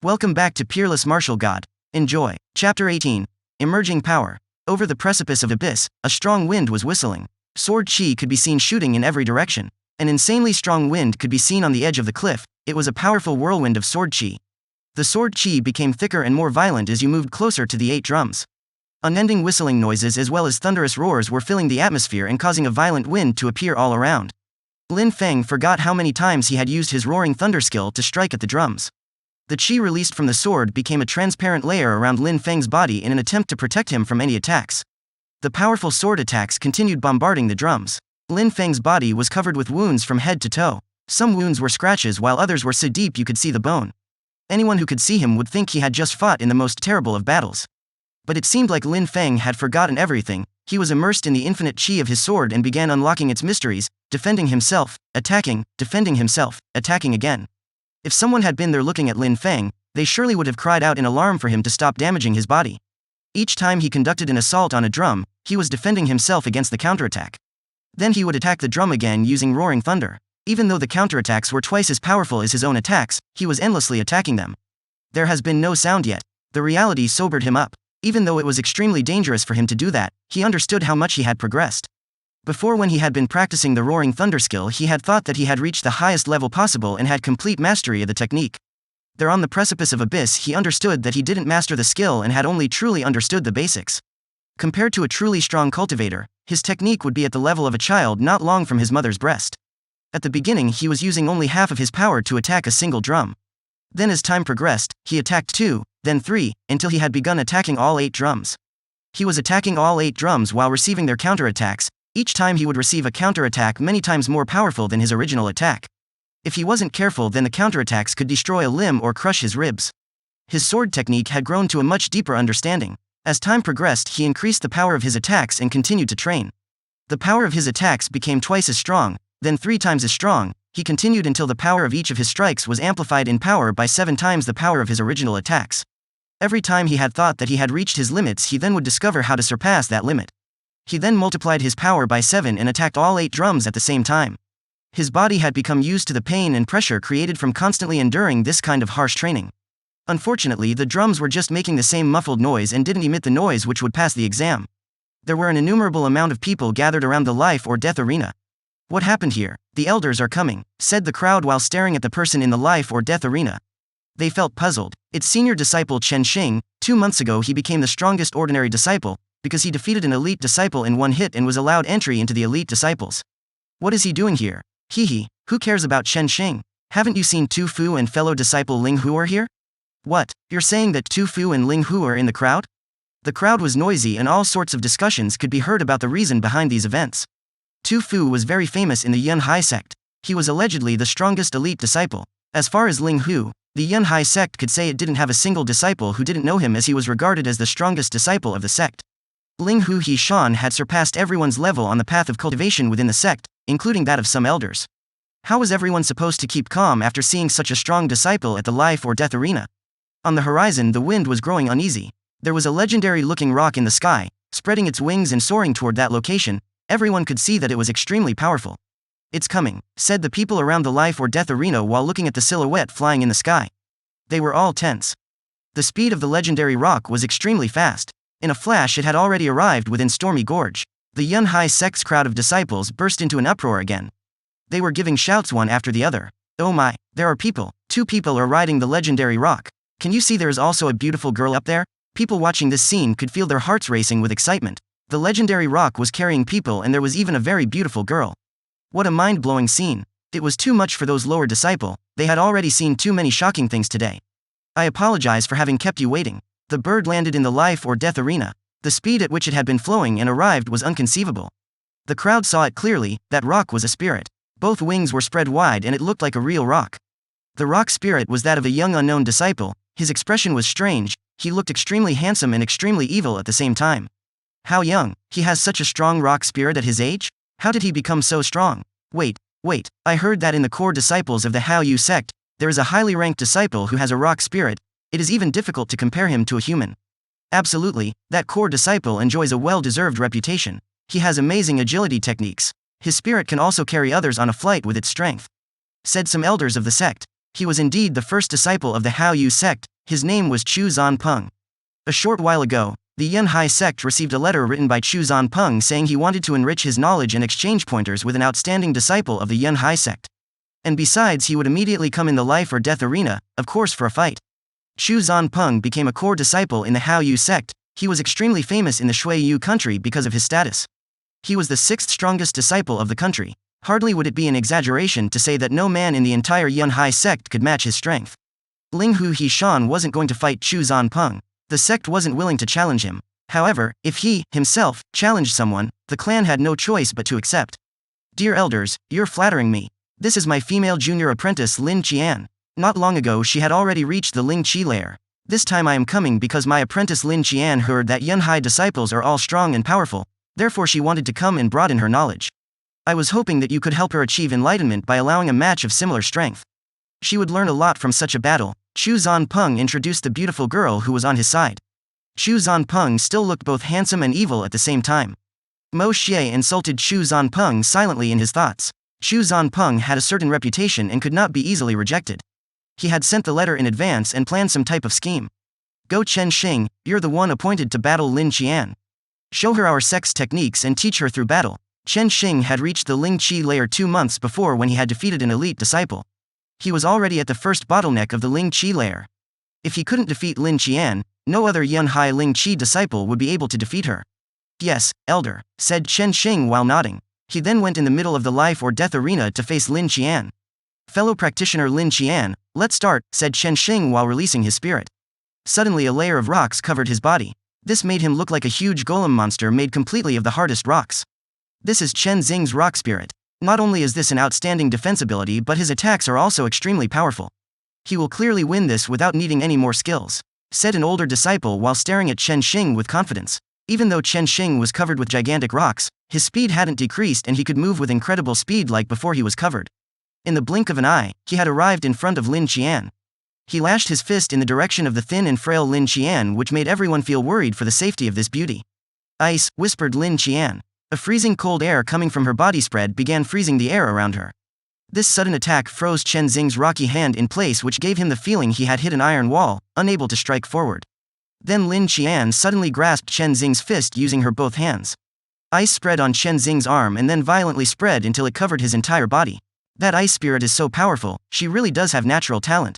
Welcome back to Peerless Martial God. Enjoy. Chapter 18. Emerging Power. Over the precipice of abyss, a strong wind was whistling. Sword chi could be seen shooting in every direction. An insanely strong wind could be seen on the edge of the cliff. It was a powerful whirlwind of sword chi. The sword chi became thicker and more violent as you moved closer to the 8 drums. Unending whistling noises as well as thunderous roars were filling the atmosphere and causing a violent wind to appear all around. Lin Feng forgot how many times he had used his roaring thunder skill to strike at the drums. The chi released from the sword became a transparent layer around Lin Feng's body in an attempt to protect him from any attacks. The powerful sword attacks continued bombarding the drums. Lin Feng's body was covered with wounds from head to toe. Some wounds were scratches while others were so deep you could see the bone. Anyone who could see him would think he had just fought in the most terrible of battles. But it seemed like Lin Feng had forgotten everything. He was immersed in the infinite chi of his sword and began unlocking its mysteries, defending himself, attacking, defending himself, attacking again. If someone had been there looking at Lin Feng, they surely would have cried out in alarm for him to stop damaging his body. Each time he conducted an assault on a drum, he was defending himself against the counterattack. Then he would attack the drum again using roaring thunder. Even though the counterattacks were twice as powerful as his own attacks, he was endlessly attacking them. There has been no sound yet. The reality sobered him up. Even though it was extremely dangerous for him to do that, he understood how much he had progressed. Before, when he had been practicing the roaring thunder skill, he had thought that he had reached the highest level possible and had complete mastery of the technique. There on the precipice of abyss, he understood that he didn't master the skill and had only truly understood the basics. Compared to a truly strong cultivator, his technique would be at the level of a child not long from his mother's breast. At the beginning, he was using only half of his power to attack a single drum. Then as time progressed, he attacked 2, then 3, until he had begun attacking all 8 drums. He was attacking all 8 drums while receiving their counterattacks. Each time he would receive a counterattack many times more powerful than his original attack. If he wasn't careful, then the counterattacks could destroy a limb or crush his ribs. His sword technique had grown to a much deeper understanding. As time progressed, he increased the power of his attacks and continued to train. The power of his attacks became twice as strong, then 3 times as strong. He continued until the power of each of his strikes was amplified in power by 7 times the power of his original attacks. Every time he had thought that he had reached his limits, he then would discover how to surpass that limit. He then multiplied his power by 7 and attacked all 8 drums at the same time. His body had become used to the pain and pressure created from constantly enduring this kind of harsh training. Unfortunately, the drums were just making the same muffled noise and didn't emit the noise which would pass the exam. There were an innumerable amount of people gathered around the life or death arena. "What happened here? The elders are coming," said the crowd while staring at the person in the life or death arena. They felt puzzled. Its senior disciple Chen Xing. 2 months ago he became the strongest ordinary disciple, because he defeated an elite disciple in 1 hit and was allowed entry into the elite disciples. What is he doing here? Hehe, who cares about Chen Xing? Haven't you seen Tu Fu and fellow disciple Ling Hu are here? What, you're saying that Tu Fu and Ling Hu are in the crowd? The crowd was noisy and all sorts of discussions could be heard about the reason behind these events. Tu Fu was very famous in the Yun Hai sect. He was allegedly the strongest elite disciple. As far as Ling Hu, the Yun Hai sect could say it didn't have a single disciple who didn't know him, as he was regarded as the strongest disciple of the sect. Ling Hu He Shan had surpassed everyone's level on the path of cultivation within the sect, including that of some elders. How was everyone supposed to keep calm after seeing such a strong disciple at the life or death arena? On the horizon, the wind was growing uneasy. There was a legendary-looking rock in the sky, spreading its wings and soaring toward that location. Everyone could see that it was extremely powerful. "It's coming," said the people around the life or death arena while looking at the silhouette flying in the sky. They were all tense. The speed of the legendary rock was extremely fast. In a flash it had already arrived within Stormy Gorge. The Yun Hai sect's crowd of disciples burst into an uproar again. They were giving shouts one after the other. "Oh my, there are people. 2 people are riding the legendary rock. Can you see there is also a beautiful girl up there?" People watching this scene could feel their hearts racing with excitement. The legendary rock was carrying people and there was even a very beautiful girl. What a mind-blowing scene. It was too much for those lower disciple. They had already seen too many shocking things today. "I apologize for having kept you waiting." The bird landed in the life or death arena. The speed at which it had been flowing and arrived was inconceivable. The crowd saw it clearly. That rock was a spirit. Both wings were spread wide and it looked like a real rock. The rock spirit was that of a young unknown disciple. His expression was strange. He looked extremely handsome and extremely evil at the same time. How young? He has such a strong rock spirit at his age? How did he become so strong? Wait, I heard that in the core disciples of the Hao Yu sect, there is a highly ranked disciple who has a rock spirit. It is even difficult to compare him to a human. Absolutely, that core disciple enjoys a well-deserved reputation. He has amazing agility techniques. His spirit can also carry others on a flight with its strength," said some elders of the sect. He was indeed the first disciple of the Hao Yu sect. His name was Chu Zanpeng. A short while ago, the Yunhai sect received a letter written by Chu Zanpeng saying he wanted to enrich his knowledge and exchange pointers with an outstanding disciple of the Yunhai sect. And besides, he would immediately come in the life or death arena, of course for a fight. Chu Zanpeng became a core disciple in the Hao Yu sect. He was extremely famous in the Shui Yu country because of his status. He was the sixth strongest disciple of the country. Hardly would it be an exaggeration to say that no man in the entire Yunhai sect could match his strength. Ling Hu Hishan wasn't going to fight Chu Zanpeng. The sect wasn't willing to challenge him. However, if he, himself, challenged someone, the clan had no choice but to accept. Dear elders, you're flattering me. This is my female junior apprentice Lin Qian. Not long ago she had already reached the Ling Qi layer. This time I am coming because my apprentice Lin Qian heard that Yunhai disciples are all strong and powerful, therefore she wanted to come and broaden her knowledge. I was hoping that you could help her achieve enlightenment by allowing a match of similar strength. She would learn a lot from such a battle. Chu Zanpeng introduced the beautiful girl who was on his side. Chu Zanpeng still looked both handsome and evil at the same time. Mo Xie insulted Chu Zanpeng silently in his thoughts. Chu Zanpeng had a certain reputation and could not be easily rejected. He had sent the letter in advance and planned some type of scheme. Go Chen Xing, you're the one appointed to battle Lin Qian. Show her our sect's techniques and teach her through battle. Chen Xing had reached the Ling Qi layer 2 months before when he had defeated an elite disciple. He was already at the first bottleneck of the Ling Qi layer. If he couldn't defeat Lin Qian, no other Yunhai Ling Qi disciple would be able to defeat her. Yes, elder, said Chen Xing while nodding. He then went in the middle of the life or death arena to face Lin Qian. Fellow practitioner Lin Qian, let's start, said Chen Xing while releasing his spirit. Suddenly a layer of rocks covered his body. This made him look like a huge golem monster made completely of the hardest rocks. This is Chen Xing's rock spirit. Not only is this an outstanding defense ability, but his attacks are also extremely powerful. He will clearly win this without needing any more skills, said an older disciple while staring at Chen Xing with confidence. Even though Chen Xing was covered with gigantic rocks, his speed hadn't decreased and he could move with incredible speed like before he was covered. In the blink of an eye, he had arrived in front of Lin Qian. He lashed his fist in the direction of the thin and frail Lin Qian, which made everyone feel worried for the safety of this beauty. Ice, whispered Lin Qian. A freezing cold air coming from her body spread began freezing the air around her. This sudden attack froze Chen Xing's rocky hand in place, which gave him the feeling he had hit an iron wall, unable to strike forward. Then Lin Qian suddenly grasped Chen Xing's fist using her both hands. Ice spread on Chen Xing's arm and then violently spread until it covered his entire body. That ice spirit is so powerful, she really does have natural talent.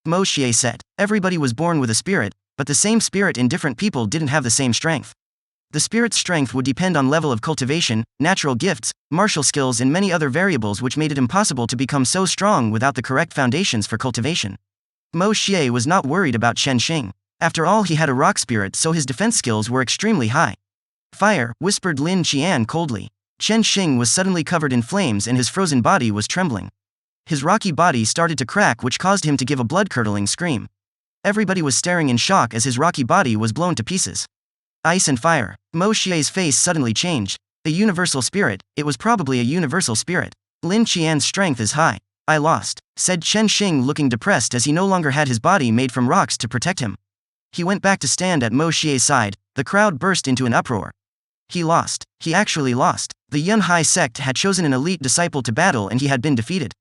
Mo Xie said. Everybody was born with a spirit, but the same spirit in different people didn't have the same strength. The spirit's strength would depend on level of cultivation, natural gifts, martial skills and many other variables, which made it impossible to become so strong without the correct foundations for cultivation. Mo Xie was not worried about Chen Xing. After all, he had a rock spirit, so his defense skills were extremely high. Fire, whispered Lin Qian coldly. Chen Xing was suddenly covered in flames and his frozen body was trembling. His rocky body started to crack, which caused him to give a blood-curdling scream. Everybody was staring in shock as his rocky body was blown to pieces. Ice and fire. Mo Xie's face suddenly changed. A universal spirit, it was probably a universal spirit. Lin Qian's strength is high. I lost, said Chen Xing looking depressed as he no longer had his body made from rocks to protect him. He went back to stand at Mo Xie's side. The crowd burst into an uproar. He lost. He actually lost. The Yunhai sect had chosen an elite disciple to battle and he had been defeated.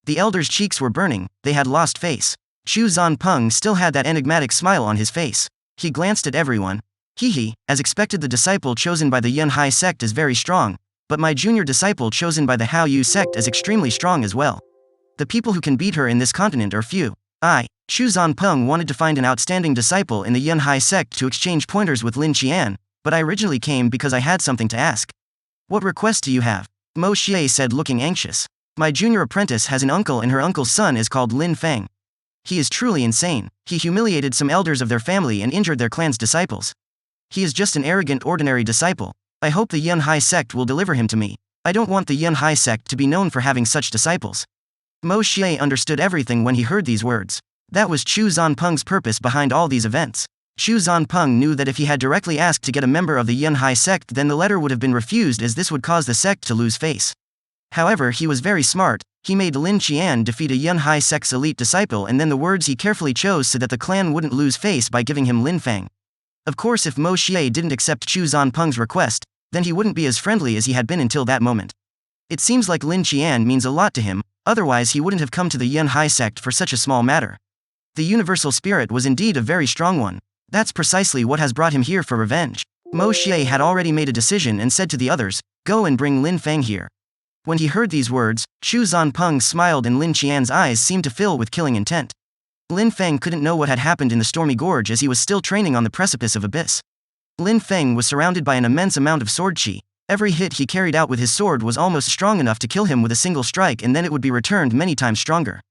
The elders' cheeks were burning, they had lost face. Chu Zanpeng still had that enigmatic smile on his face. He glanced at everyone. Hehe, as expected, the disciple chosen by the Yunhai sect is very strong, but my junior disciple chosen by the Hao Yu sect is extremely strong as well. The people who can beat her in this continent are few. Chu Zanpeng wanted to find an outstanding disciple in the Yunhai sect to exchange pointers with Lin Qian, but I originally came because I had something to ask. What request do you have? Mo Xie said, looking anxious. My junior apprentice has an uncle and her uncle's son is called Lin Feng. He is truly insane. He humiliated some elders of their family and injured their clan's disciples. He is just an arrogant ordinary disciple. I hope the Yunhai sect will deliver him to me. I don't want the Yunhai sect to be known for having such disciples. Mo Xie understood everything when he heard these words. That was Chu Zanpeng's purpose behind all these events. Chu Zanpeng knew that if he had directly asked to get a member of the Yunhai sect, then the letter would have been refused, as this would cause the sect to lose face. However, he was very smart. He made Lin Qian defeat a Yunhai sect's elite disciple, and then the words he carefully chose so that the clan wouldn't lose face by giving him Lin Feng. Of course, if Mo Xie didn't accept Chu Zanpeng's request, then he wouldn't be as friendly as he had been until that moment. It seems like Lin Qian means a lot to him, otherwise he wouldn't have come to the Yunhai sect for such a small matter. The universal spirit was indeed a very strong one. That's precisely what has brought him here for revenge. Mo Xie had already made a decision and said to the others, "Go and bring Lin Feng here." When he heard these words, Chu Zanpeng smiled and Lin Qian's eyes seemed to fill with killing intent. Lin Feng couldn't know what had happened in the stormy gorge as he was still training on the precipice of abyss. Lin Feng was surrounded by an immense amount of sword qi. Every hit he carried out with his sword was almost strong enough to kill him with a single strike, and then it would be returned many times stronger.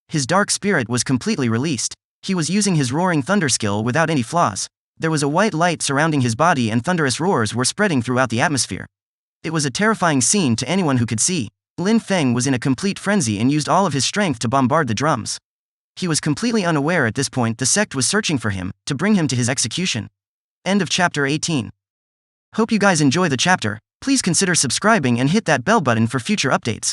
His dark spirit was completely released. He was using his roaring thunder skill without any flaws. There was a white light surrounding his body and thunderous roars were spreading throughout the atmosphere. It was a terrifying scene to anyone who could see. Lin Feng was in a complete frenzy and used all of his strength to bombard the drums. He was completely unaware at this point the sect was searching for him, to bring him to his execution. End of chapter 18. Hope you guys enjoy the chapter. Please consider subscribing and hit that bell button for future updates.